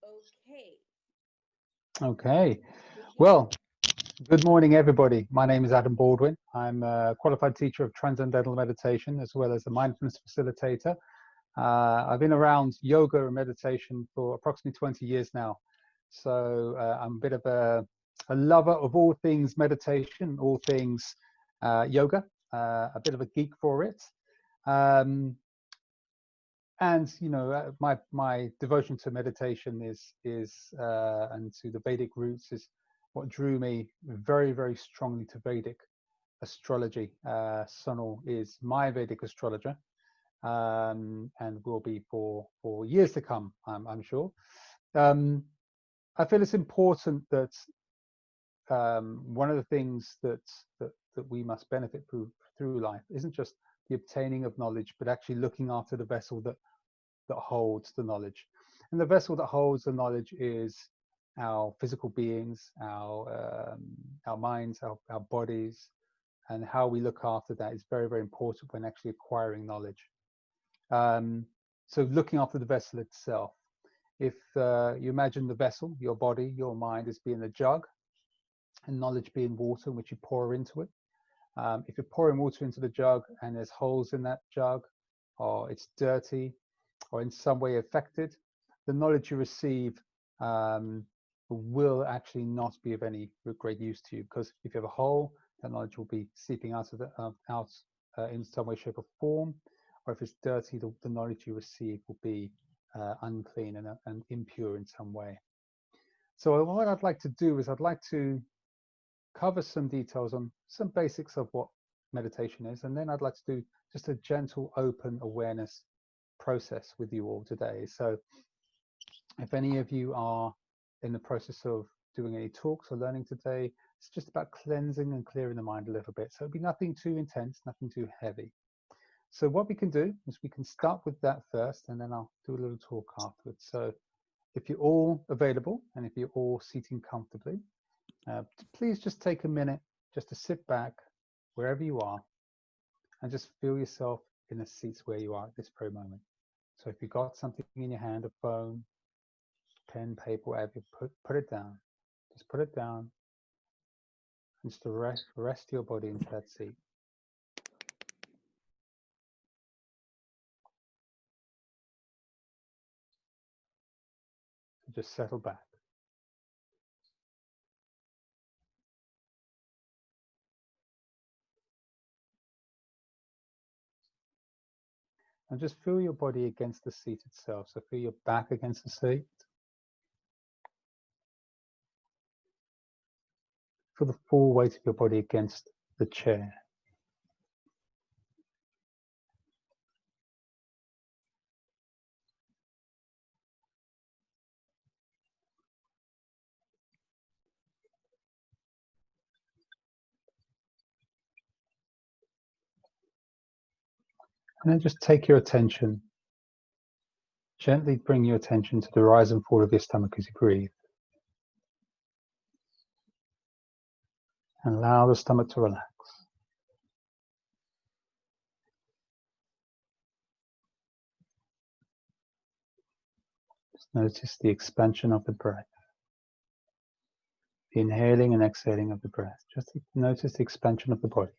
Okay. Okay. Well, good morning, everybody. My name is Adam Baldwin. I'm a qualified teacher of transcendental meditation as well as a mindfulness facilitator. I've been around yoga and meditation for approximately 20 years now. So I'm a bit of a lover of all things meditation, all things yoga, a bit of a geek for it. And you know, my devotion to meditation is and to the Vedic roots is what drew me very strongly to Vedic astrology. Sunil is my Vedic astrologer, and will be for years to come, I'm sure. I feel it's important that one of the things that we must benefit through life isn't just the obtaining of knowledge, but actually looking after the vessel that holds the knowledge. And the vessel that holds the knowledge is our physical beings, our minds, our bodies, and how we look after that is very important when actually acquiring knowledge. So looking after the vessel itself. If you imagine the vessel, your body, your mind as being a jug, and knowledge being water in which you pour into it. If you're pouring water into the jug and there's holes in that jug, or it's dirty, or in some way affected, the knowledge you receive will actually not be of any great use to you, because if you have a hole, that knowledge will be seeping out in some way, shape, or form. Or if it's dirty, the knowledge you receive will be unclean and impure in some way. So what I'd like to do is I'd like to cover some details on some basics of what meditation is, and then I'd like to do just a gentle, open awareness process with you all today. So if any of you are in the process of doing any talks or learning today, it's just about cleansing and clearing the mind a little bit. So it'll be nothing too intense, nothing too heavy. So what we can do is we can start with that first, and then I'll do a little talk afterwards. So if you're all available and if you're all seating comfortably, please just take a minute just to sit back wherever you are and just feel yourself in the seats where you are at this very moment. So if you've got something in your hand, a phone, pen, paper, whatever, put it down. Just put it down and just rest your body into that seat. Just settle back. And just feel your body against the seat itself. So feel your back against the seat. Feel the full weight of your body against the chair. And then just take your attention, gently bring your attention to the rise and fall of your stomach as you breathe. And allow the stomach to relax. Just notice the expansion of the breath. The inhaling and exhaling of the breath. Just notice the expansion of the body.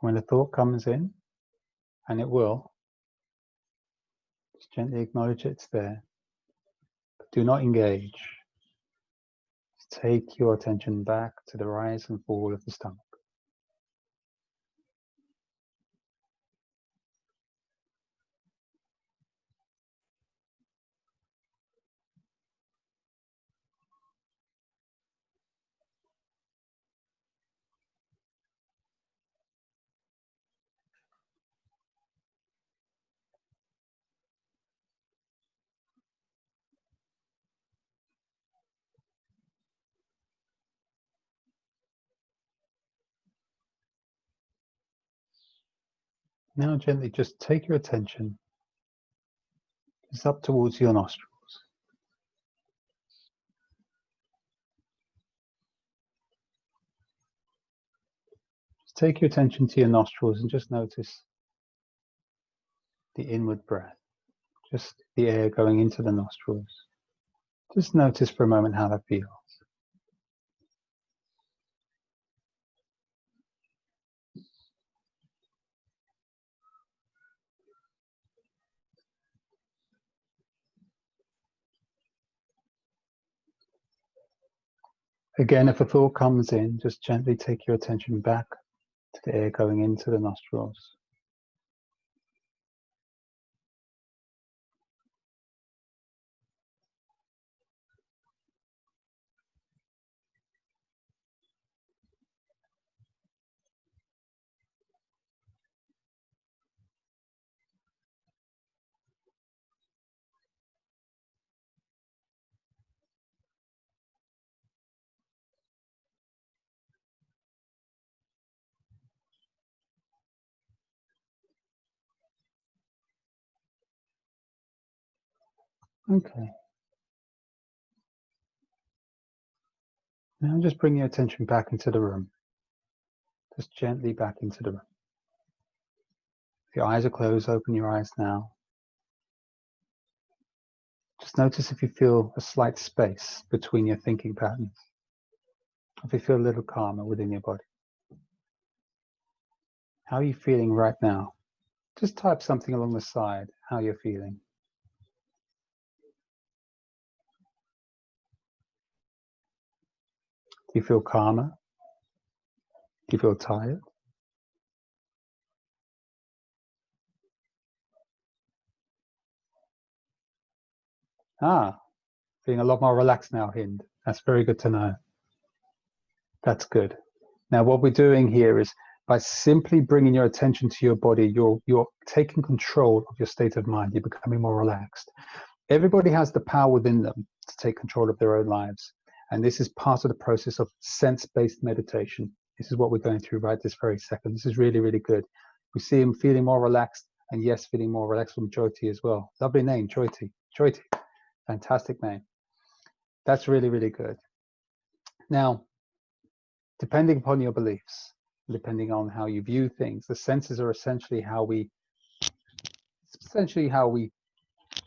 When a thought comes in, and it will, just gently acknowledge it's there, but do not engage. Just take your attention back to the rise and fall of the stomach. Now gently just take your attention just up towards your nostrils. take your attention to your nostrils and just notice the inward breath, just the air going into the nostrils. Just notice for a moment how that feels. Again, if a thought comes in, just gently take your attention back to the air going into the nostrils. Okay. Now just bring your attention back into the room. Just gently back into the room. If your eyes are closed, open your eyes now. Just notice if you feel a slight space between your thinking patterns. If you feel a little calmer within your body. How are you feeling right now? Just type something along the side, how you're feeling. Do you feel calmer? Do you feel tired? Feeling a lot more relaxed now, Hind. That's very good to know. That's good. Now what we're doing here is by simply bringing your attention to your body, you're taking control of your state of mind. You're becoming more relaxed. Everybody has the power within them to take control of their own lives. And this is part of the process of sense-based meditation. This is what we're going through right this very second. This is really, really good. We see him feeling more relaxed, and yes, feeling more relaxed from Jyoti as well. Lovely name, Jyoti. Jyoti, fantastic name. That's really, really good. Now, depending upon your beliefs, depending on how you view things, the senses are essentially how we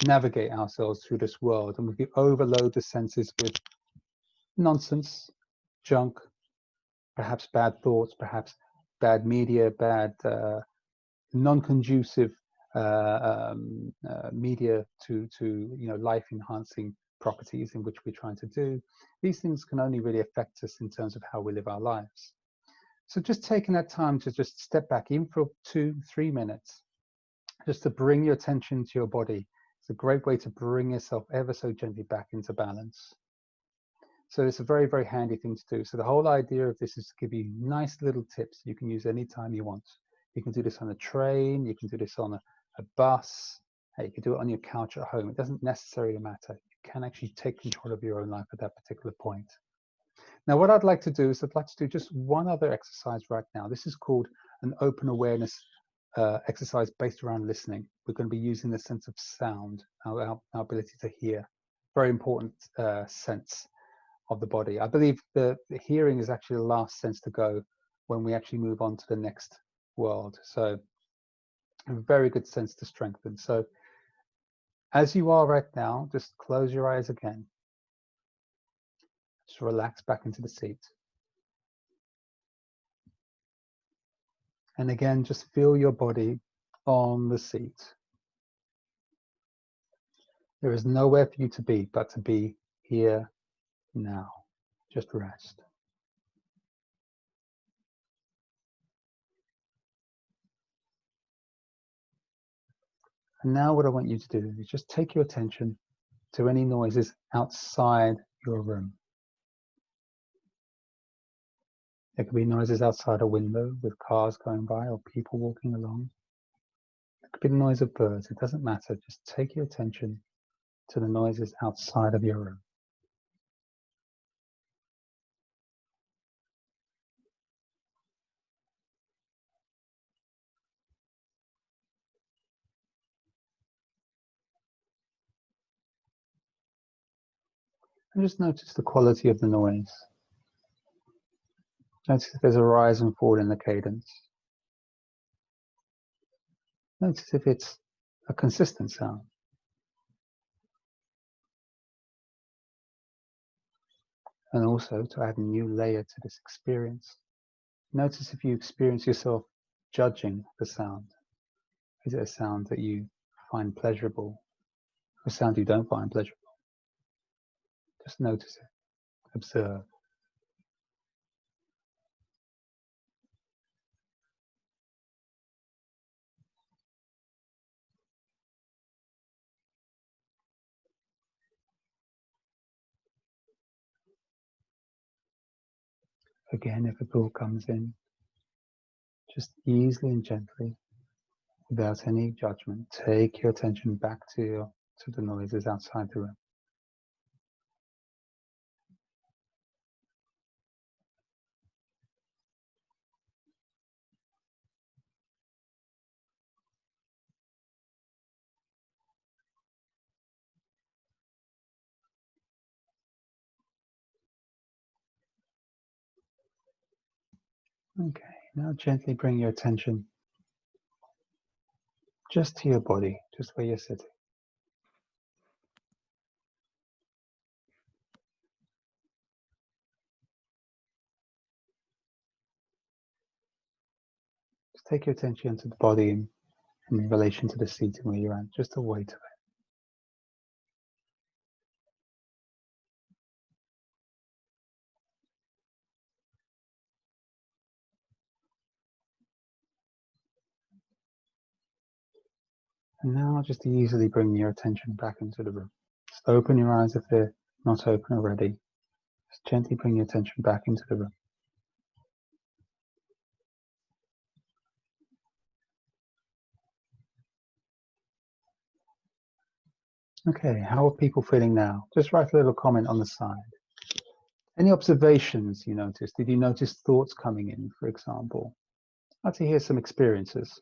navigate ourselves through this world. And if we overload the senses with nonsense, junk, perhaps bad thoughts, perhaps bad media, bad non-conducive media to life-enhancing properties in which we're trying to do, these things can only really affect us in terms of how we live our lives. So just taking that time to just step back, even for 2-3 minutes, just to bring your attention to your body. It's a great way to bring yourself ever so gently back into balance. So it's a very, very handy thing to do. So the whole idea of this is to give you nice little tips you can use anytime you want. You can do this on a train, you can do this on a bus, you can do it on your couch at home. It doesn't necessarily matter. You can actually take control of your own life at that particular point. Now, what I'd like to do is I'd like to do just one other exercise right now. This is called an open awareness exercise based around listening. We're going to be using the sense of sound, our ability to hear. Very important sense of the body. I believe the hearing is actually the last sense to go when we actually move on to the next world. So a very good sense to strengthen. So as you are right now, just close your eyes again. Just relax back into the seat. And again, just feel your body on the seat. There is nowhere for you to be but to be here now. Just rest. And now what I want you to do is just take your attention to any noises outside your room. There could be noises outside a window with cars going by or people walking along. It could be the noise of birds. It doesn't matter. Just take your attention to the noises outside of your room. And just notice the quality of the noise. Notice if there's a rise and fall in the cadence. Notice if it's a consistent sound. And also, to add a new layer to this experience, notice if you experience yourself judging the sound. Is it a sound that you find pleasurable? A sound you don't find pleasurable? Just notice it. Observe. Again, if a thought comes in, just easily and gently, without any judgment, take your attention back to the noises outside the room. Okay, now gently bring your attention just to your body, just where you're sitting. Just take your attention to the body in relation to the seat and where you're at, just the weight of it. And now just easily bring your attention back into the room. Just open your eyes if they're not open already. Just gently bring your attention back into the room. Okay, how are people feeling now? Just write a little comment on the side. Any observations you noticed? Did you notice thoughts coming in, for example? I'd like to hear some experiences.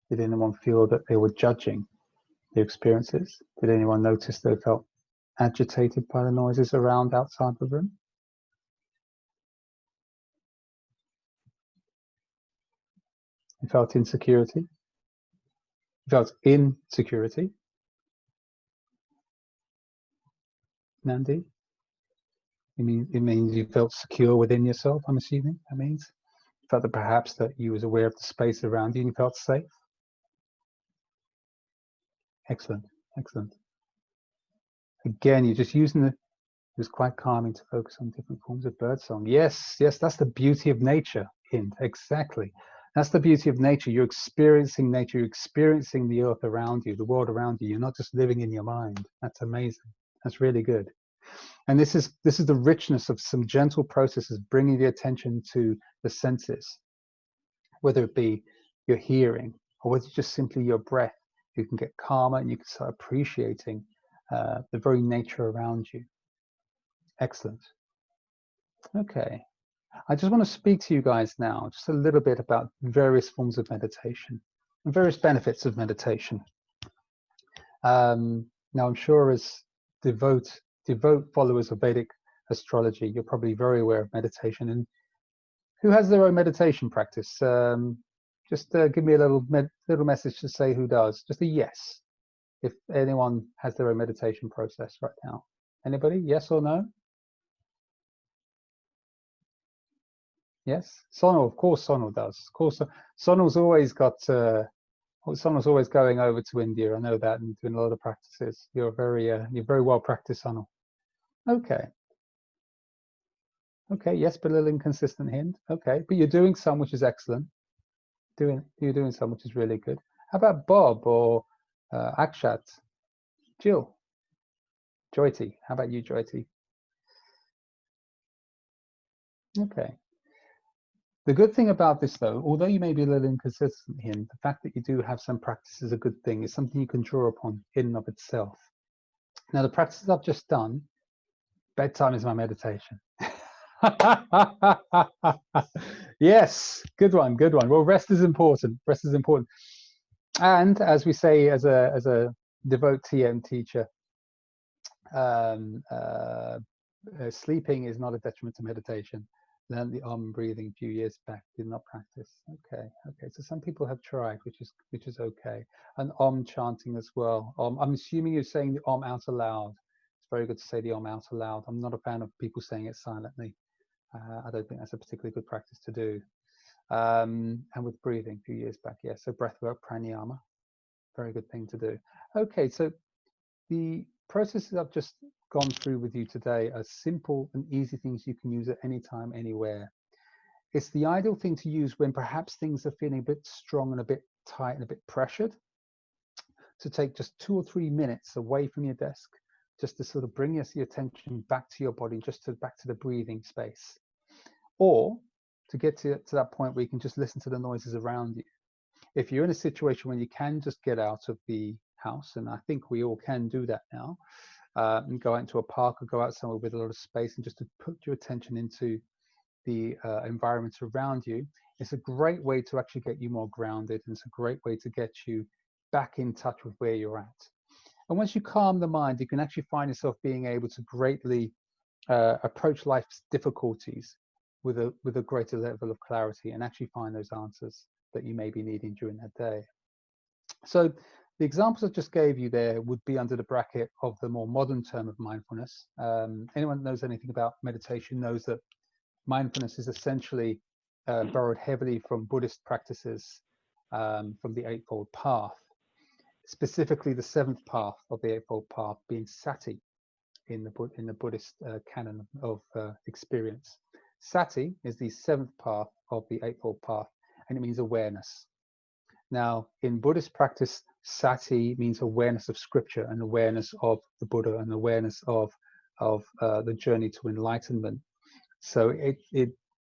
Did anyone feel that they were judging their experiences? Did anyone notice they felt agitated by the noises around outside the room? You felt insecurity? You felt insecurity? Nandi? It means you felt secure within yourself, I'm assuming that means? You felt that perhaps that you was aware of the space around you and you felt safe? Excellent, excellent. Again, you're just using it was quite calming to focus on different forms of birdsong. Yes, yes, that's the beauty of nature, Hind, exactly. That's the beauty of nature. You're experiencing nature, you're experiencing the earth around you, the world around you. You're not just living in your mind. That's amazing. That's really good. And this is the richness of some gentle processes, bringing the attention to the senses, whether it be your hearing or whether it's just simply your breath. You can get calmer and you can start appreciating the very nature around you. Excellent. Okay. I just want to speak to you guys now just a little bit about various forms of meditation and various benefits of meditation. Now, I'm sure as devout followers of Vedic astrology, you're probably very aware of meditation. And who has their own meditation practice? Just give me a little message to say who does. Just a yes, if anyone has their own meditation process right now. Anybody? Yes or no? Yes, Sonal, of course Sonal does. Of course, Sonal's always got, Sonal's always going over to India. I know that, and doing a lot of practices. You're very well practiced, Sonal. Okay. Okay, yes, but a little inconsistent hint. Okay, but you're doing some, which is excellent. You're doing some, which is really good. How about Bob or Akshat? Jill? Joyty? How about you, Joyty? Okay. The good thing about this, though, although you may be a little inconsistent here, the fact that you do have some practice is a good thing. It's something you can draw upon in and of itself. Now, the practices I've just done, bedtime is my meditation. Yes, good one, good one. Well, rest is important. Rest is important. And as we say, as a devotee and teacher, sleeping is not a detriment to meditation. Learned the breathing a few years back, did not practice. Okay. So some people have tried, which is okay. And chanting as well. I'm assuming you're saying the out aloud. It's very good to say the out aloud. I'm not a fan of people saying it silently. I don't think that's a particularly good practice to do. And with breathing a few years back, yeah. So breath work, pranayama, very good thing to do. Okay, so the processes I've just gone through with you today are simple and easy things you can use at any time, anywhere. It's the ideal thing to use when perhaps things are feeling a bit strong and a bit tight and a bit pressured, to take just 2 or 3 minutes away from your desk, just to sort of bring your attention back to your body, back to the breathing space. Or to get to that point where you can just listen to the noises around you. If you're in a situation where you can just get out of the house, and I think we all can do that now, and go out into a park or go out somewhere with a lot of space, and just to put your attention into the environment around you, it's a great way to actually get you more grounded, and it's a great way to get you back in touch with where you're at. And once you calm the mind, you can actually find yourself being able to greatly approach life's difficulties with a greater level of clarity, and actually find those answers that you may be needing during that day. So the examples I just gave you there would be under the bracket of the more modern term of mindfulness. Anyone that knows anything about meditation knows that mindfulness is essentially borrowed heavily from Buddhist practices, from the Eightfold Path, specifically the seventh path of the Eightfold Path being sati in the Buddhist canon of experience. Sati is the seventh path of the Eightfold Path, and it means awareness. Now, in Buddhist practice, sati means awareness of scripture and awareness of the Buddha and awareness of the journey to enlightenment. So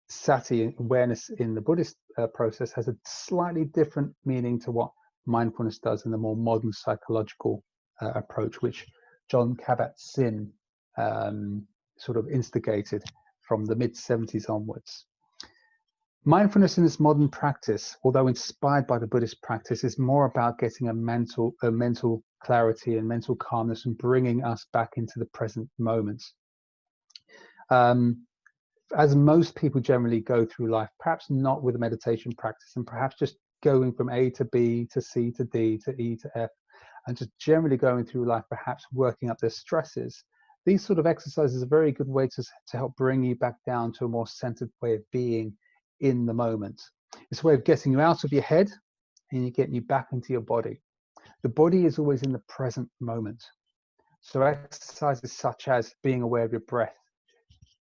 sati, awareness in the Buddhist process, has a slightly different meaning to what mindfulness does in the more modern psychological approach, which Jon Kabat-Zinn sort of instigated from the mid-70s onwards. Mindfulness in this modern practice, although inspired by the Buddhist practice, is more about getting a mental clarity and mental calmness, and bringing us back into the present moment. As most people generally go through life, perhaps not with a meditation practice, and perhaps just going from A to B to C to D to E to F, and just generally going through life, perhaps working up their stresses. These sort of exercises are a very good way to help bring you back down to a more centered way of being in the moment. It's a way of getting you out of your head and getting you back into your body. The body is always in the present moment. So exercises such as being aware of your breath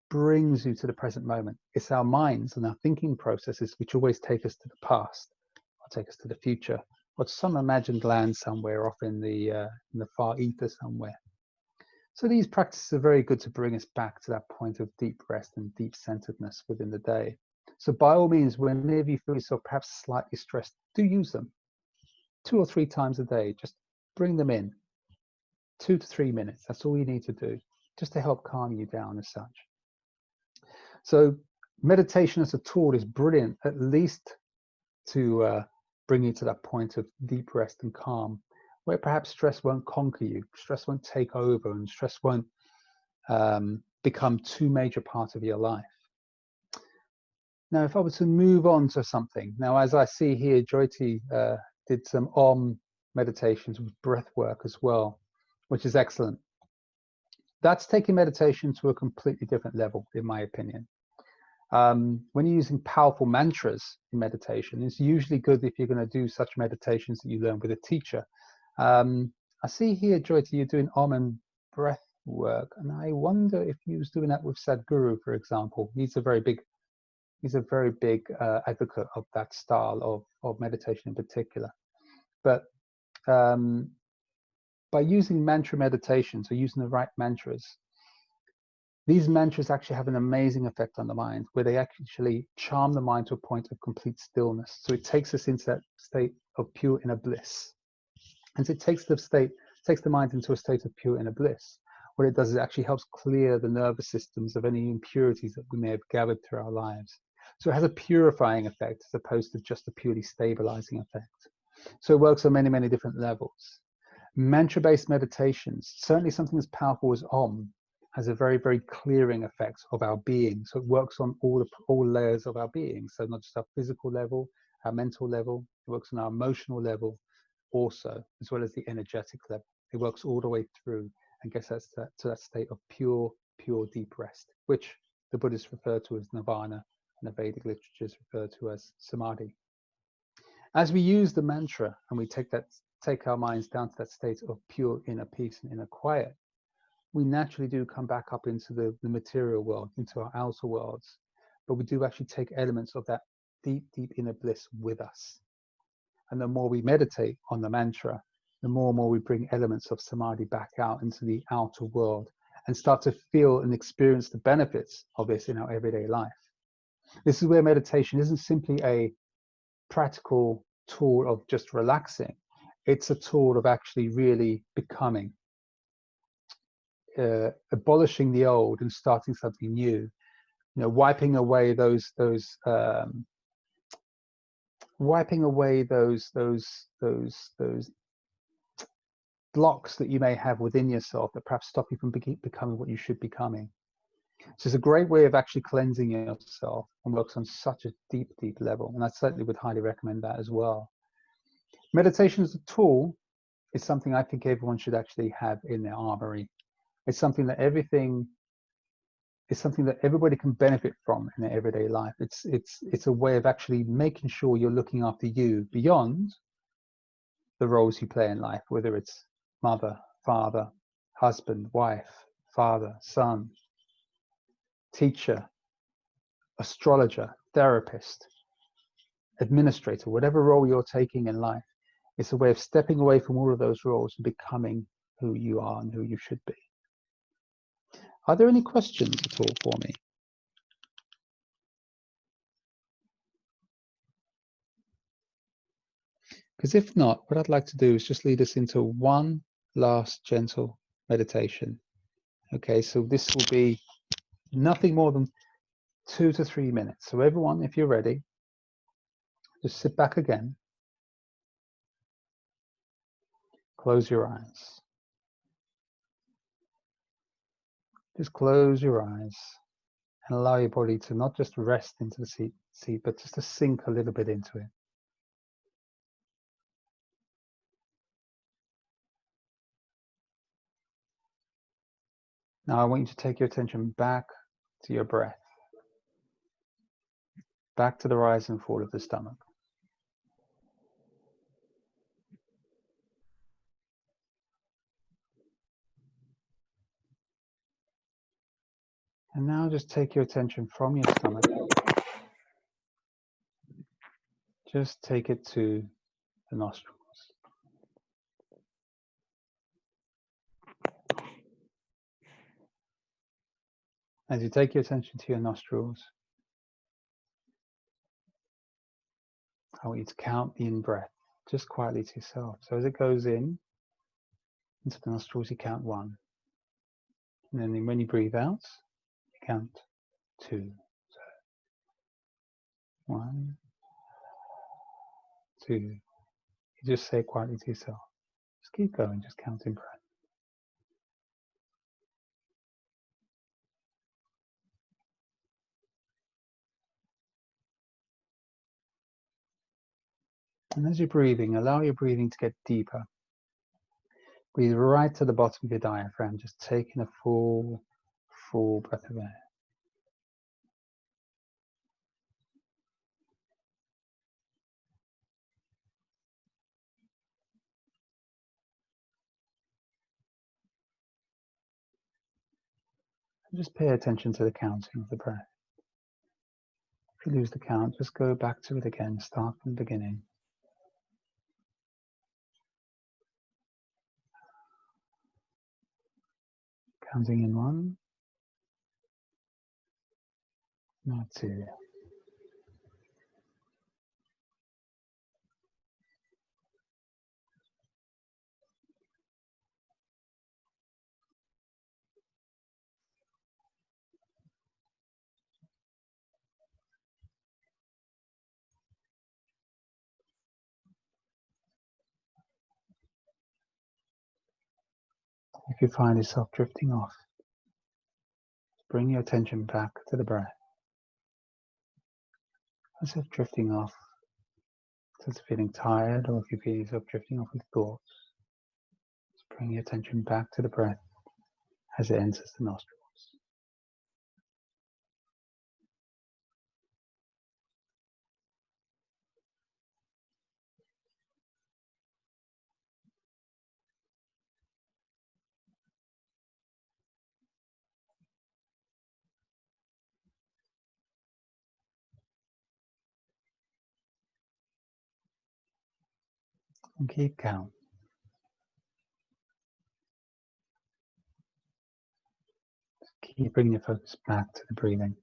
brings you to the present moment. It's our minds and our thinking processes which always take us to the past, or take us to the future, or to some imagined land somewhere off in the far ether somewhere. So these practices are very good to bring us back to that point of deep rest and deep centeredness within the day. So by all means, whenever you feel yourself perhaps slightly stressed, do use them 2 or 3 times a day. Just bring them in 2 to 3 minutes. That's all you need to do, just to help calm you down as such. So meditation as a tool is brilliant, at least to bring you to that point of deep rest and calm, where perhaps stress won't conquer you, stress won't take over, and stress won't become too major part of your life. Now, if I were to move on to something, now as I see here, Jyoti did some Om meditations with breath work as well, which is excellent. That's taking meditation to a completely different level, in my opinion. When you're using powerful mantras in meditation, it's usually good if you're going to do such meditations that you learn with a teacher. I see here, Jyoti, you're doing Om and breath work, and I wonder if you was doing that with Sadhguru, for example. He's a very big advocate of that style of meditation in particular. But by using mantra meditation, so using the right mantras, these mantras actually have an amazing effect on the mind, where they actually charm the mind to a point of complete stillness. So it takes us into that state of pure inner bliss. And so it takes the mind into a state of pure inner bliss. What it does is it actually helps clear the nervous systems of any impurities that we may have gathered through our lives. So it has a purifying effect as opposed to just a purely stabilizing effect. So it works on many, many different levels. Mantra-based meditations, certainly something as powerful as Om, has a very, very clearing effect of our being. So it works on all layers of our being. So not just our physical level, our mental level, it works on our emotional level also, as well as the energetic level. It works all the way through and gets us to that state of pure deep rest, which the Buddhists refer to as nirvana and the Vedic literatures refer to as samadhi. As we use the mantra and we take our minds down to that state of pure inner peace and inner quiet, we naturally do come back up into the material world, into our outer worlds, but we do actually take elements of that deep inner bliss with us. And the more we meditate on the mantra, the more and more we bring elements of samadhi back out into the outer world and start to feel and experience the benefits of this in our everyday life. This is where meditation isn't simply a practical tool of just relaxing. It's a tool of actually really becoming, abolishing the old and starting something new. You know, wiping away those blocks that you may have within yourself that perhaps stop you from becoming what you should be becoming. So it's a great way of actually cleansing yourself and works on such a deep level. And I certainly would highly recommend that as well. Meditation as a tool is something I think everyone should actually have in their armory. It's something that everybody can benefit from in their everyday life. It's a way of actually making sure you're looking after you beyond the roles you play in life, whether it's mother, father, husband, wife, father, son, teacher, astrologer, therapist, administrator, whatever role you're taking in life. It's a way of stepping away from all of those roles and becoming who you are and who you should be. Are there any questions at all for me? Because if not, what I'd like to do is just lead us into one last gentle meditation. Okay, so this will be nothing more than 2 to 3 minutes. So everyone, if you're ready, just sit back again. Close your eyes. Just close your eyes and allow your body to not just rest into the seat, but just to sink a little bit into it. Now I want you to take your attention back to your breath, back to the rise and fall of the stomach. And now just take your attention from your stomach. Just take it to the nostrils. As you take your attention to your nostrils, I want you to count the in-breath, just quietly to yourself. So as it goes in, into the nostrils, you count 1. And then when you breathe out, you count 2. So 1, 2. You just say it quietly to yourself. Just keep going, just counting breath. And as you're breathing, allow your breathing to get deeper. Breathe right to the bottom of your diaphragm, just taking a full breath of air. And just pay attention to the counting of the breath. If you lose the count, just go back to it again, start from the beginning. Counting in 1, now 2. If you find yourself drifting off, bring your attention back to the breath. As if drifting off, just feeling tired, or if you feel yourself drifting off with thoughts, just bring your attention back to the breath as it enters the nostrils. And keep count. Keep bringing your focus back to the breathing.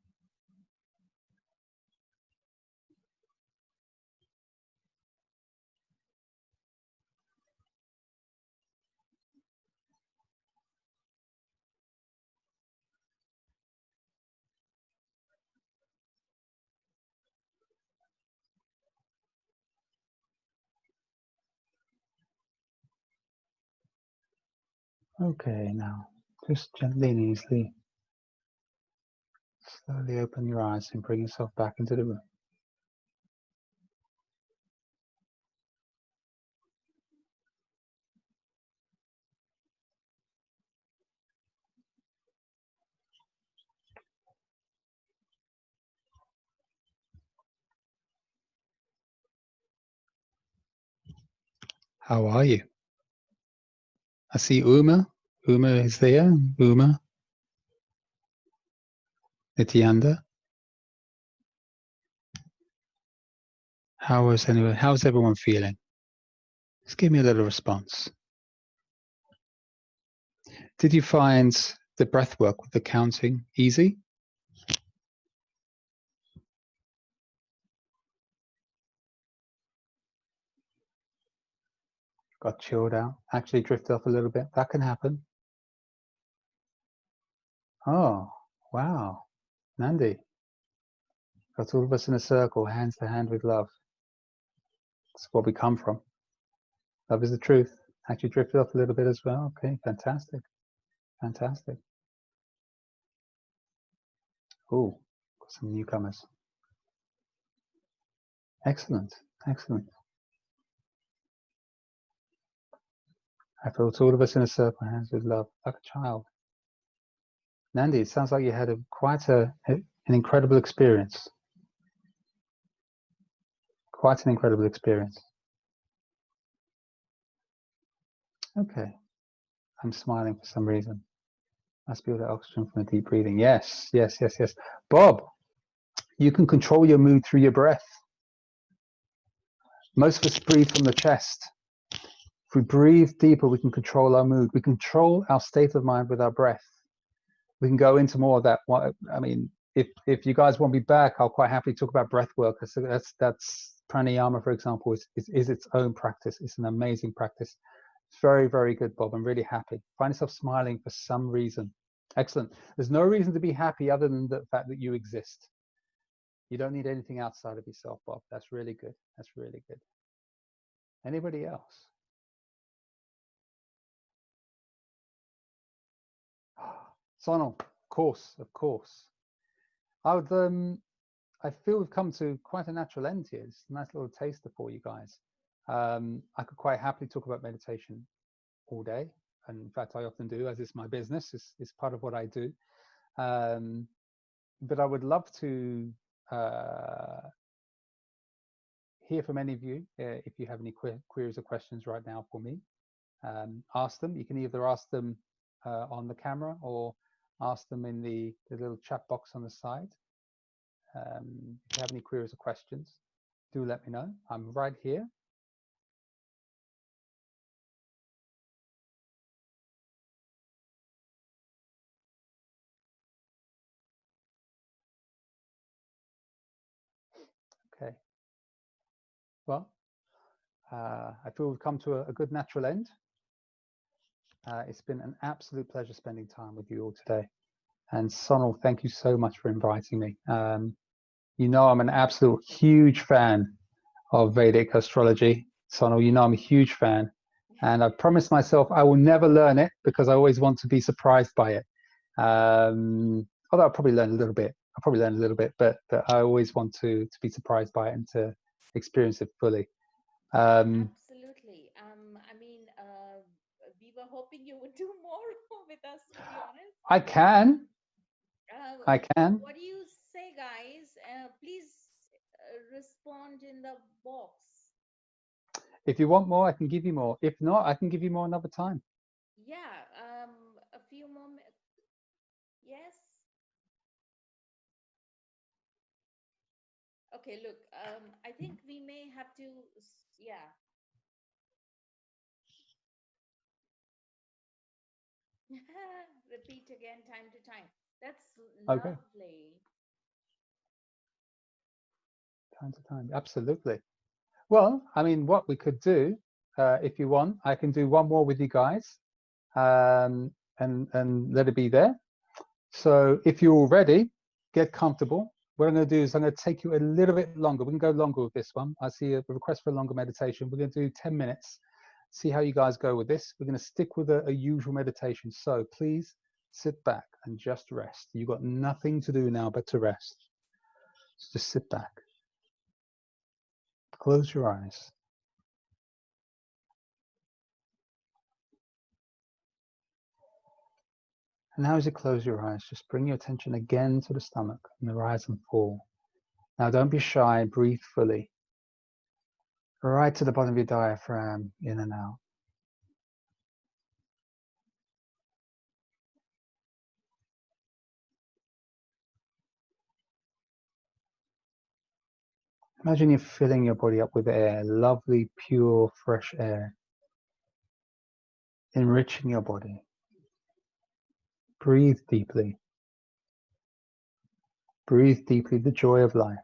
Okay, now just gently and easily, slowly open your eyes and bring yourself back into the room. How are you? I see Uma. Uma is there. Uma. Nityananda. How's everyone feeling? Just give me a little response. Did you find the breath work with the counting easy? Got chilled out? Actually drifted off a little bit? That can happen. Oh, wow. Nandi. Got all of us in a circle, hands to hand with love. That's what we come from. Love is the truth. Actually drifted off a little bit as well. Okay, fantastic. Fantastic. Oh, got some newcomers. Excellent. Excellent. I felt all of us in a circle, hands with love, like a child. Nandi, it sounds like you had quite an incredible experience. Quite an incredible experience. Okay. I'm smiling for some reason. Must be all that oxygen from the deep breathing. Yes, yes, yes, yes. Bob, you can control your mood through your breath. Most of us breathe from the chest. If we breathe deeper, we can control our mood. We control our state of mind with our breath. We can go into more of that. I mean, if you guys want me back, I'll quite happily talk about breath work. That's pranayama, for example, is its own practice. It's an amazing practice. It's very, very good, Bob. I'm really happy. Find yourself smiling for some reason. Excellent. There's no reason to be happy other than the fact that you exist. You don't need anything outside of yourself, Bob. That's really good. That's really good. Anybody else? Sonal, of course, of course. I feel we've come to quite a natural end here. It's a nice little taster for you guys. I could quite happily talk about meditation all day. And in fact, I often do, as it's my business. It's part of what I do. But I would love to hear from any of you if you have any queries or questions right now for me. Ask them. You can either ask them on the camera or ask them in the little chat box on the side. If you have any queries or questions, do let me know. I'm right here. Okay. Well, I feel we've come to a good natural end. It's been an absolute pleasure spending time with you all today. And Sonal, thank you so much for inviting me. You know I'm an absolute huge fan of Vedic astrology. Sonal, you know I'm a huge fan. And I promised myself I will never learn it because I always want to be surprised by it. Although I'll probably learn a little bit. But I always want to be surprised by it and to experience it fully. Absolutely. I mean, we were hoping you would do more with us, to be honest. I can. Uh, I can. what do you say, guys? Please respond in the box. If you want more, I can give you more. If not, I can give you more another time. Yeah, a few more. Yes. Okay, look, I think we may have to, yeah, repeat again time to time. That's Okay. lovely. Time to time. Absolutely. Well, I mean, what we could do, if you want, I can do one more with you guys, and let it be there. So if you're all ready, get comfortable. What I'm going to do is I'm going to take you a little bit longer. We can go longer with this one. I see a request for a longer meditation. We're going to do 10 minutes. See how you guys go with this. We're going to stick with a usual meditation. So please sit back and just rest. You've got nothing to do now but to rest. So just sit back. Close your eyes. And now as you close your eyes, just bring your attention again to the stomach and the rise and fall. Now don't be shy, breathe fully. Right to the bottom of your diaphragm, in and out. Imagine you're filling your body up with air, lovely, pure, fresh air, enriching your body. Breathe deeply. Breathe deeply the joy of life.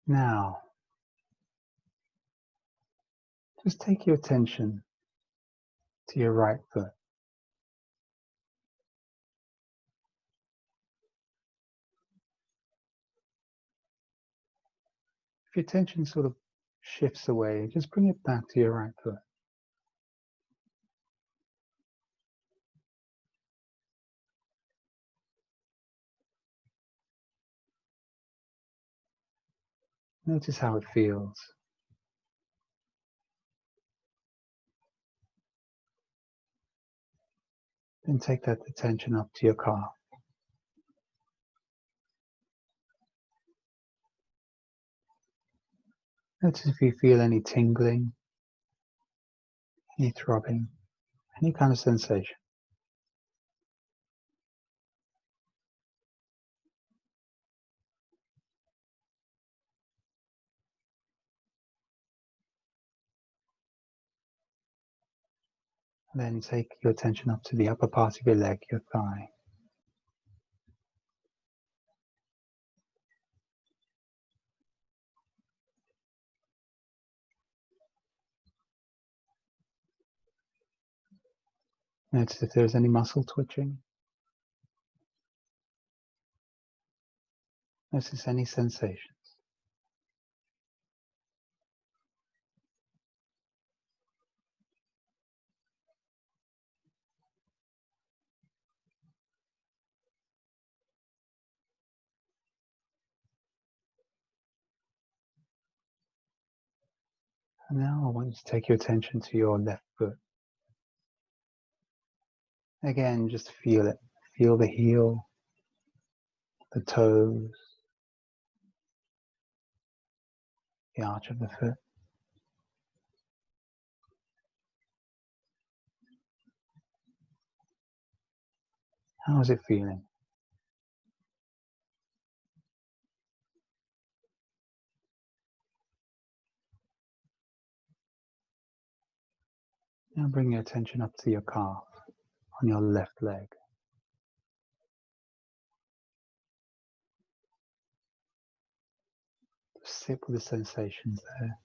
Now, just take your attention to your right foot. If your attention sort of shifts away, just bring it back to your right foot. Notice how it feels. Then take that attention up to your calf. Notice if you feel any tingling, any throbbing, any kind of sensation. And then take your attention up to the upper part of your leg, your thigh. Notice if there's any muscle twitching. Notice any sensations. And now I want you to take your attention to your left foot. Again, just feel it. Feel the heel, the toes, the arch of the foot. How is it feeling? Now bring your attention up to your calf on your left leg. Sit with the sensations there.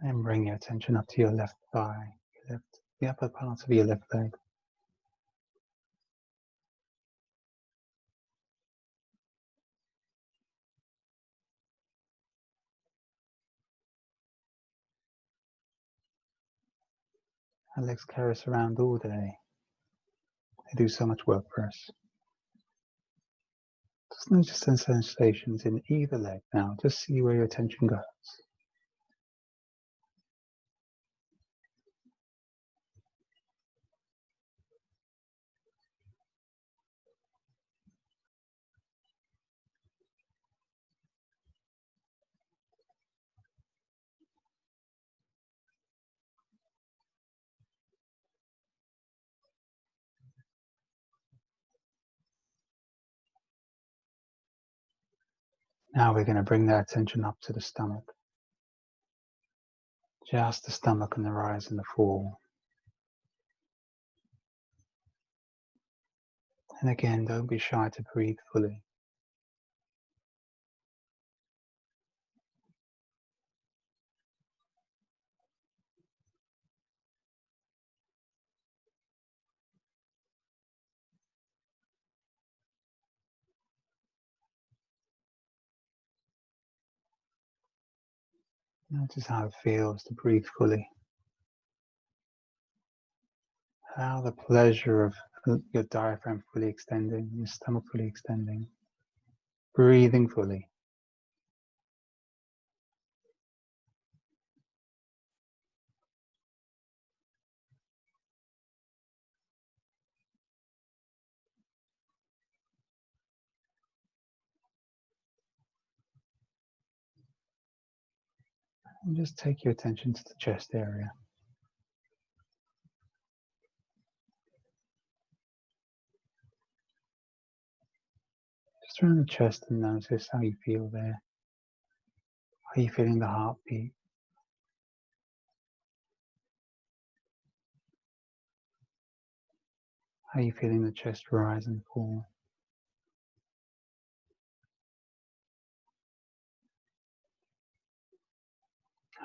And bring your attention up to your left thigh, the upper part of your left leg. Our legs carry us around all day. They do so much work for us. Just notice the sensations in either leg now. Just see where your attention goes. Now we're going to bring that attention up to the stomach. Just the stomach and the rise and the fall. And again, don't be shy to breathe fully. Notice how it feels to breathe fully. How the pleasure of your diaphragm fully extending, your stomach fully extending, breathing fully. And just take your attention to the chest area. Just around the chest and notice how you feel there. Are you feeling the heartbeat? How are you feeling the chest rise and fall?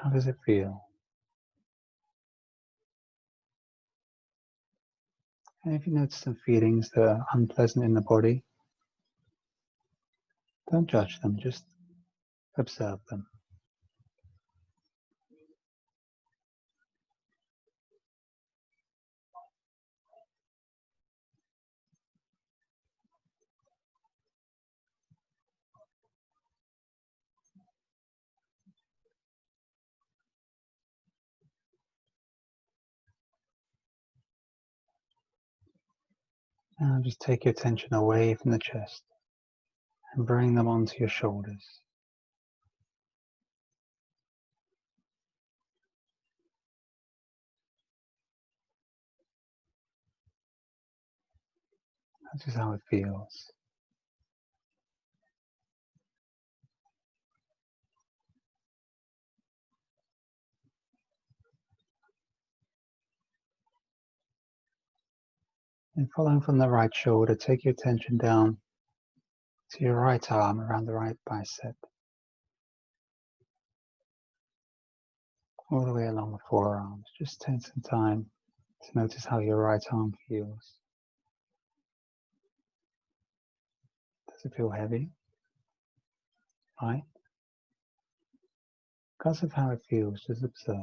How does it feel? And if you notice some feelings that are unpleasant in the body, don't judge them, just observe them. Now just take your attention away from the chest and bring them onto your shoulders. Notice how it feels. And following from the right shoulder, take your attention down to your right arm around the right bicep, all the way along the forearms. Just take some time to notice how your right arm feels. Does it feel heavy? Light? Because of how it feels, just observe.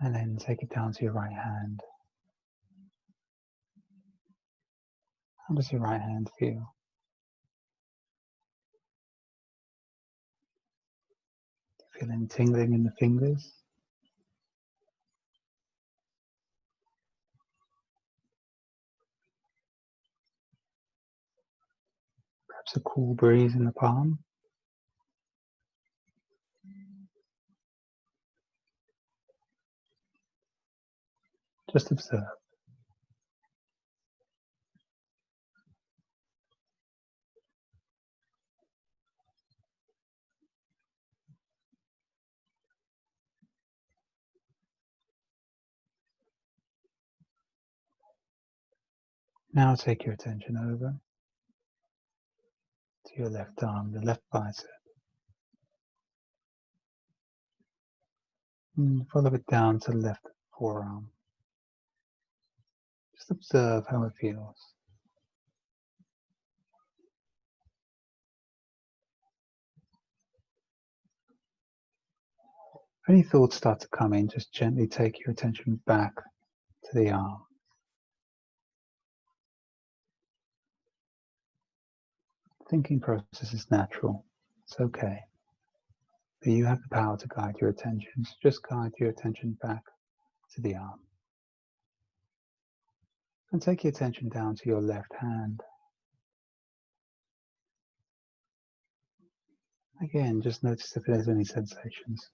And then take it down to your right hand. How does your right hand feel? Feeling tingling in the fingers? Perhaps a cool breeze in the palm? Just observe. Now take your attention over to your left arm, the left bicep, and follow it down to the left forearm. Just observe how it feels. If any thoughts start to come in, just gently take your attention back to the arm. Thinking process is natural. It's okay. But you have the power to guide your attention. So just guide your attention back to the arm. And take your attention down to your left hand. Again, just notice if there's any sensations.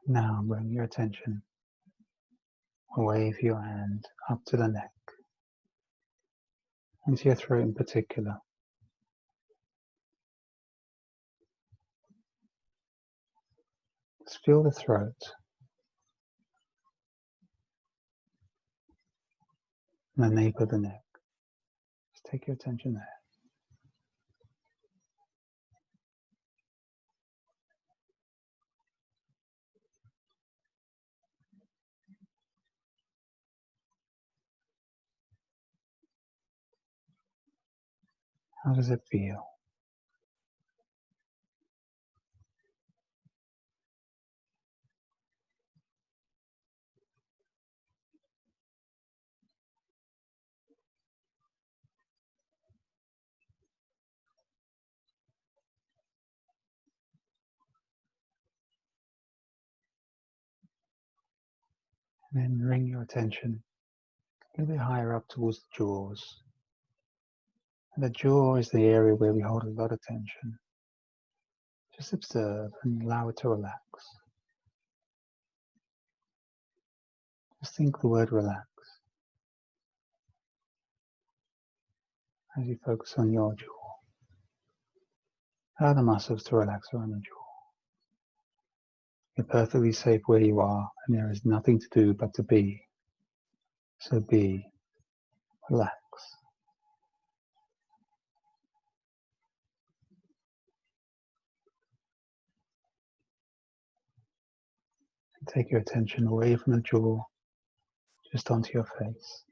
Now bring your attention away from your hand up to the neck, into your throat in particular. Just feel the throat and the nape of the neck. Just take your attention there. How does it feel? And then bring your attention a little bit higher up towards the jaws. And the jaw is the area where we hold a lot of tension. Just observe and allow it to relax. Just think the word relax as you focus on your jaw. Allow the muscles to relax around the jaw. You're perfectly safe where you are, and there is nothing to do but to be. So be, relax. And take your attention away from the jaw, just onto your face.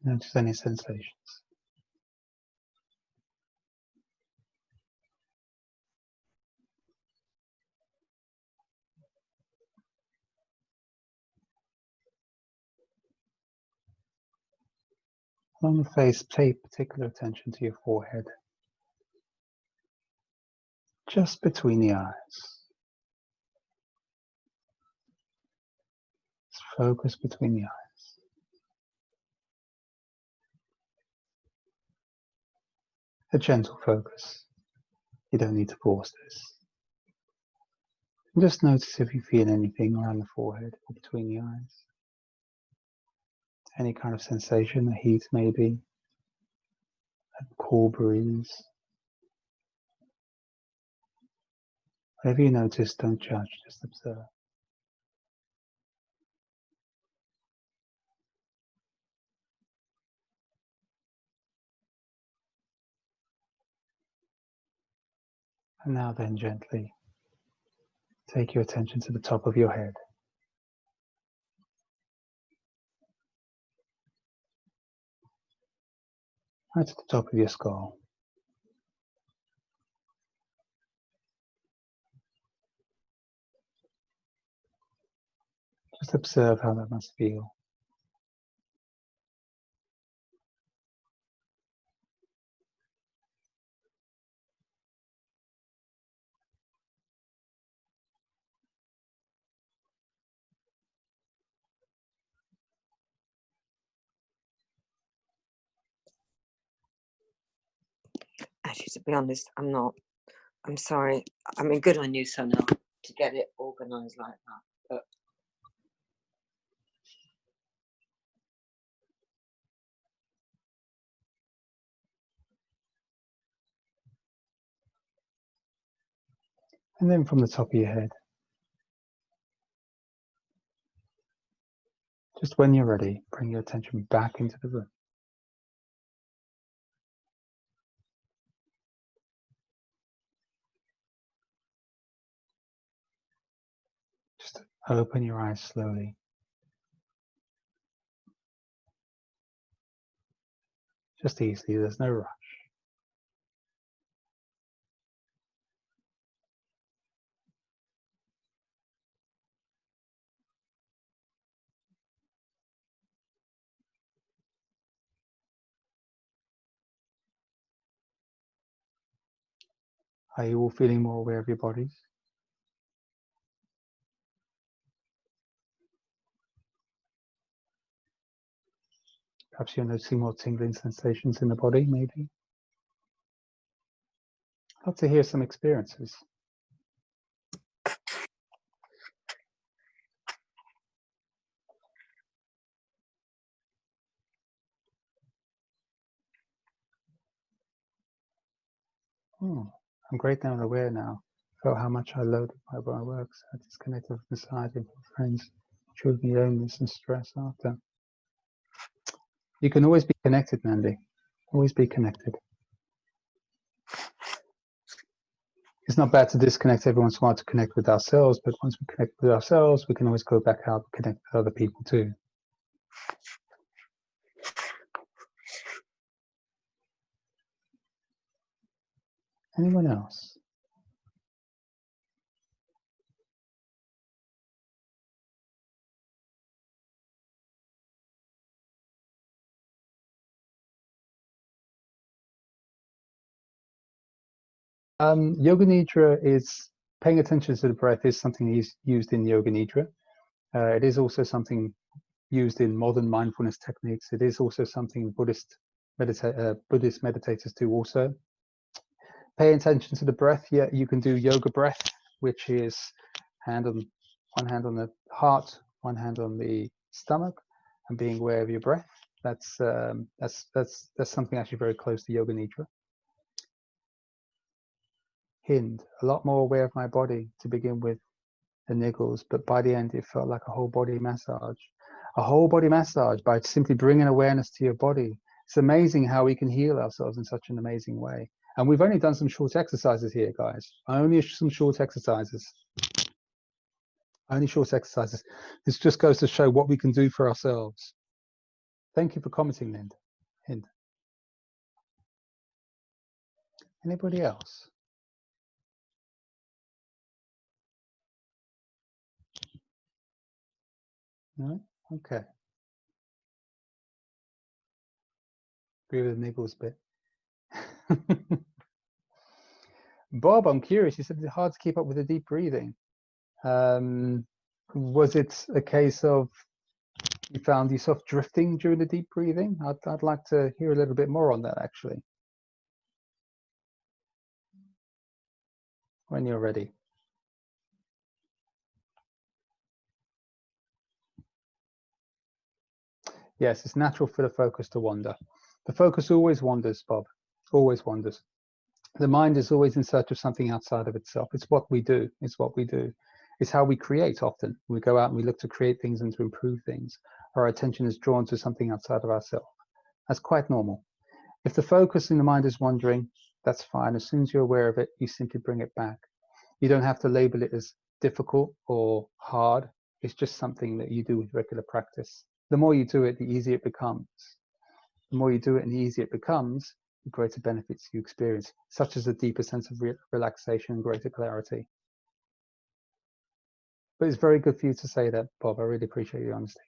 Notice any sensations. Along the face, pay particular attention to your forehead, just between the eyes. Just focus between the eyes. A gentle focus. You don't need to force this. And just notice if you feel anything around the forehead or between the eyes. Any kind of sensation, a heat maybe, a cool breeze. Whatever you notice, don't judge, just observe. And now then, gently, take your attention to the top of your head. Right to the top of your skull. Just observe how that must feel. Actually, to be honest, I'm not I'm sorry. I mean, good on you, Sonal, to get it organized like that. But And then from the top of your head, just when you're ready, bring your attention back into the room. Just open your eyes slowly. Just easily, there's no rush. Are you all feeling more aware of your bodies? Perhaps you're noticing more tingling sensations in the body, maybe? I'd love to hear some experiences. I'm great now and aware now. Felt how much I loaded my works. I disconnected from society and from friends, showed me loneliness and stress after. You can always be connected, Mandy. Always be connected. It's not bad to disconnect every once in a while to connect with ourselves, but once we connect with ourselves, we can always go back out and connect with other people too. Anyone else? Yoga Nidra is, paying attention to the breath is something used in Yoga Nidra. It is also something used in modern mindfulness techniques. It is also something Buddhist meditators do also. Pay attention to the breath. Yeah, you can do yoga breath, which is one hand on the heart, one hand on the stomach, and being aware of your breath. That's something actually very close to Yoga Nidra. Hind, a lot more aware of my body to begin with, the niggles, but by the end it felt like a whole body massage. A whole body massage by simply bringing awareness to your body. It's amazing how we can heal ourselves in such an amazing way. And we've only done some short exercises here, guys. Only some short exercises. Only short exercises. This just goes to show what we can do for ourselves. Thank you for commenting, Hind. Anybody else? No? Okay. Agree with the niggles bit. Bob, I'm curious. You said it's hard to keep up with the deep breathing. Was it a case of you found yourself drifting during the deep breathing? I'd like to hear a little bit more on that, actually. When you're ready. Yes, it's natural for the focus to wander. The focus always wanders, Bob. Always wanders. The mind is always in search of something outside of itself. It's what we do. It's what we do. It's how we create often. We go out and we look to create things and to improve things. Our attention is drawn to something outside of ourselves. That's quite normal. If the focus in the mind is wandering, that's fine. As soon as you're aware of it, you simply bring it back. You don't have to label it as difficult or hard. It's just something that you do with regular practice. The more you do it, the easier it becomes. The more you do it and the easier it becomes, the greater benefits you experience, such as a deeper sense of relaxation and greater clarity. But it's very good for you to say that, Bob. I really appreciate your honesty.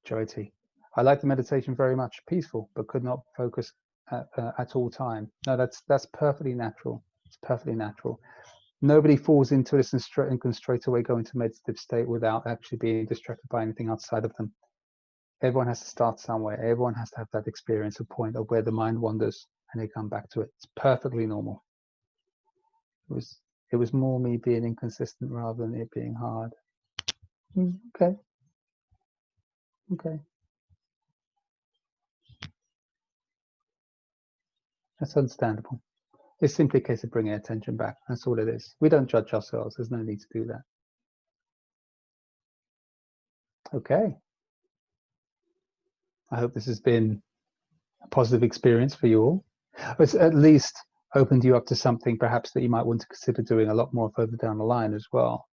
Jyoti, I like the meditation very much. Peaceful, but could not focus at all time. No, that's perfectly natural. It's perfectly natural. Nobody falls into this and can straight away go into meditative state without actually being distracted by anything outside of them. Everyone has to start somewhere. Everyone has to have that experience, a point of where the mind wanders and they come back to it. It's perfectly normal. It was more me being inconsistent rather than it being hard. Okay. That's understandable. It's simply a case of bringing attention back. That's all it is. We don't judge ourselves. There's no need to do that. Okay. I hope this has been a positive experience for you all. It's at least opened you up to something perhaps that you might want to consider doing a lot more further down the line as well.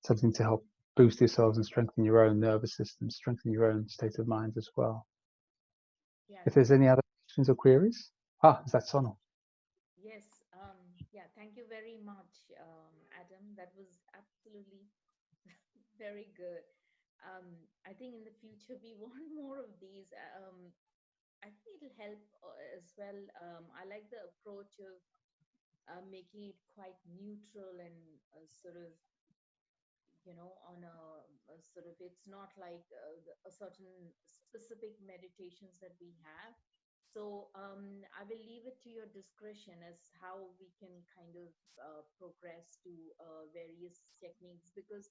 Something to help boost yourselves and strengthen your own nervous system, strengthen your own state of mind as well. Yeah. If there's any other questions or queries, is that Sonal? Yes. Yeah. Thank you very much, Adam. That was absolutely very good. I think in the future we want more of these. I think it'll help as well. I like the approach of making it quite neutral and sort of, on a sort of, it's not like a certain specific meditations that we have. So I will leave it to your discretion as how we can kind of progress to various techniques, because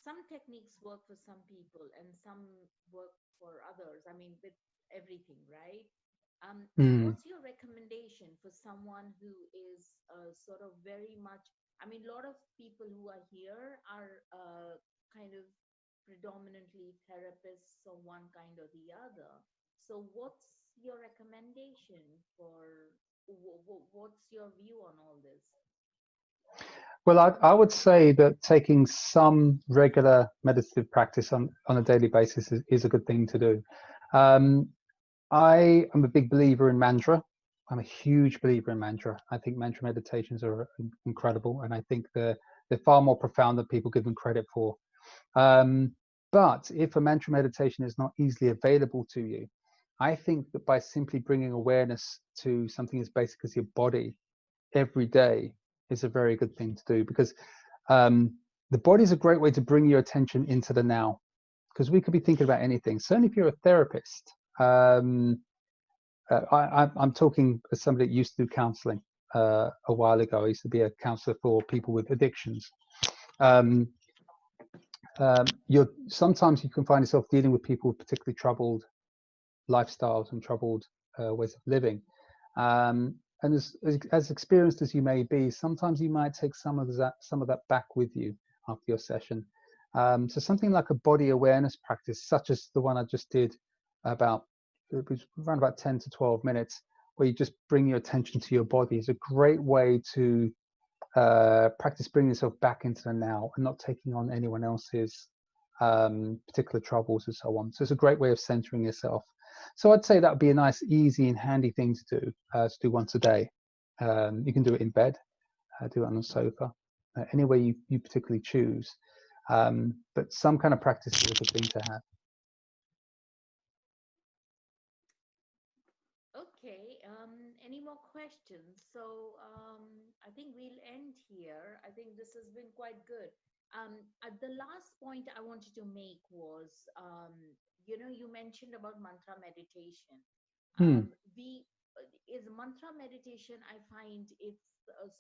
some techniques work for some people and some work for others. I mean, with everything, right? So what's your recommendation for someone who is sort of very much, I mean, a lot of people who are here are kind of predominantly therapists of one kind or the other. So what's your recommendation for, what's your view on all this? Well, I would say that taking some regular meditative practice on a daily basis is a good thing to do. I am a big believer in mantra. I'm a huge believer in mantra. I think mantra meditations are incredible, and I think they're far more profound than people give them credit for. But if a mantra meditation is not easily available to you, I think that by simply bringing awareness to something as basic as your body every day is a very good thing to do, because the body is a great way to bring your attention into the now, because we could be thinking about anything. Certainly if you're a therapist, I'm talking as somebody that used to do counseling a while ago. I used to be a counselor for people with addictions. Sometimes you can find yourself dealing with people with particularly troubled lifestyles and troubled ways of living. And as experienced as you may be, sometimes you might take some of that back with you after your session. So something like a body awareness practice, such as the one I just did, it was around about 10 to 12 minutes, where you just bring your attention to your body, is a great way to practice bringing yourself back into the now and not taking on anyone else's particular troubles and so on. So it's a great way of centering yourself. So I'd say that would be a nice, easy and handy thing to do once a day. You can do it in bed, do it on a sofa, anywhere you particularly choose. But some kind of practice is a good thing to have. Okay, any more questions? So I think we'll end here. I think this has been quite good. The last point I wanted to make was, you mentioned about mantra meditation. Is mantra meditation, I find it's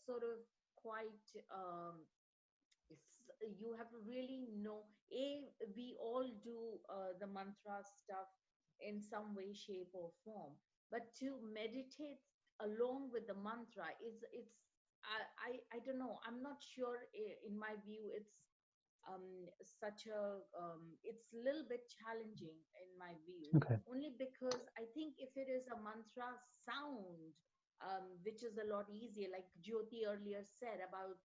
sort of quite, you have to really know, we all do the mantra stuff in some way, shape or form, but to meditate along with the mantra I don't know, I'm not sure. In my view, it's such a it's a little bit challenging in my view. Okay. Only because I think if it is a mantra sound, which is a lot easier, like Jyoti earlier said about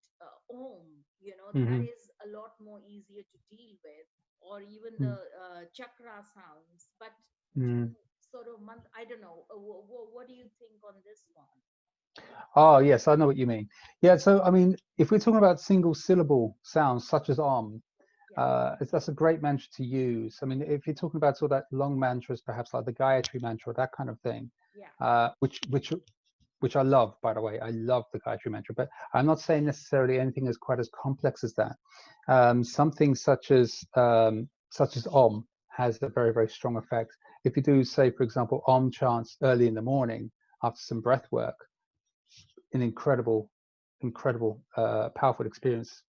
Om, that is a lot more easier to deal with, or even the chakra sounds. But to sort of I don't know, what do you think on this one? Oh, yes, I know what you mean. Yeah, so I mean, if we're talking about single syllable sounds such as Om, that's a great mantra to use. I mean, if you're talking about sort of that long mantras, perhaps like the Gayatri mantra, that kind of thing, which I love, by the way. I love the Gayatri mantra, but I'm not saying necessarily anything as quite as complex as that. Something such as Om has a very, very strong effect. If you do, say, for example, Om chants early in the morning after some breath work, an incredible, powerful experience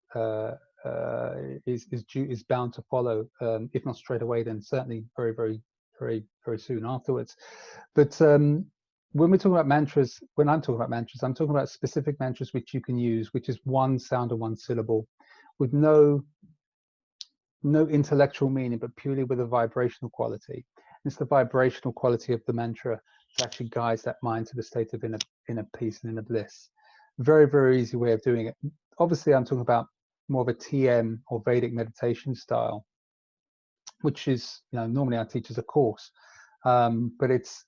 is bound to follow, if not straight away, then certainly very, very, very, very soon afterwards. But when we're talking about mantras, when I'm talking about mantras, I'm talking about specific mantras which you can use, which is one sound or one syllable, with no intellectual meaning, but purely with a vibrational quality. It's the vibrational quality of the mantra that actually guides that mind to the state of inner peace and inner bliss. Very, very easy way of doing it. Obviously, I'm talking about more of a TM or Vedic meditation style, which is, normally I teach as a course, but it's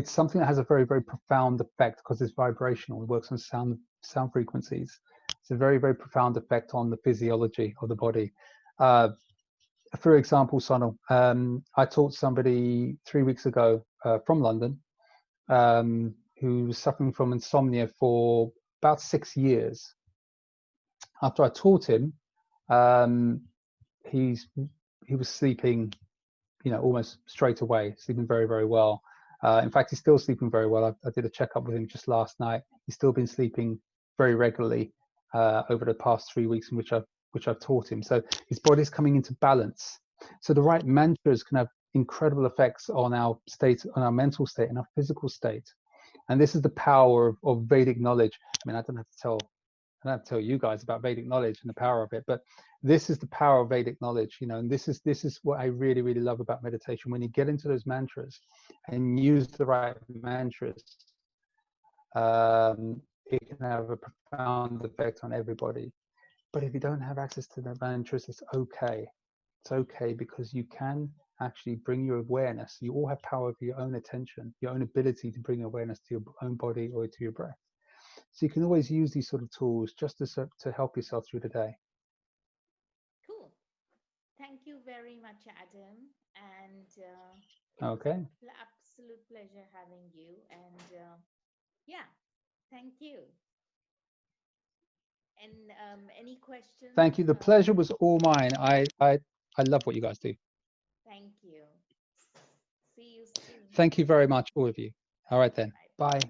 something that has a very, very profound effect because it's vibrational. It works on sound frequencies. It's a very, very profound effect on the physiology of the body. For example, Sonal, I taught somebody 3 weeks ago from London who was suffering from insomnia for about 6 years. After I taught him, he was sleeping, almost straight away, sleeping very, very well. In fact, he's still sleeping very well. I did a checkup with him just last night. He's still been sleeping very regularly over the past 3 weeks in which I've taught him. So his body's coming into balance. So the right mantras can have incredible effects on our state, on our mental state and our physical state. And this is the power of Vedic knowledge. I mean, I don't have to tell you guys about Vedic knowledge and the power of it, but this is the power of Vedic knowledge, and this is what I really, really love about meditation. When you get into those mantras and use the right mantras, it can have a profound effect on everybody. But if you don't have access to the mantras, it's okay. It's okay, because you can actually bring your awareness. You all have power over your own attention, your own ability to bring awareness to your own body or to your breath. So you can always use these sort of tools just to help yourself through the day. Cool. Thank you very much, Adam. And it Okay. was an absolute pleasure having you. And yeah, thank you. And any questions? Thank you. The pleasure was all mine. I love what you guys do. Thank you. See you soon. Thank you very much, all of you. All right then. Bye.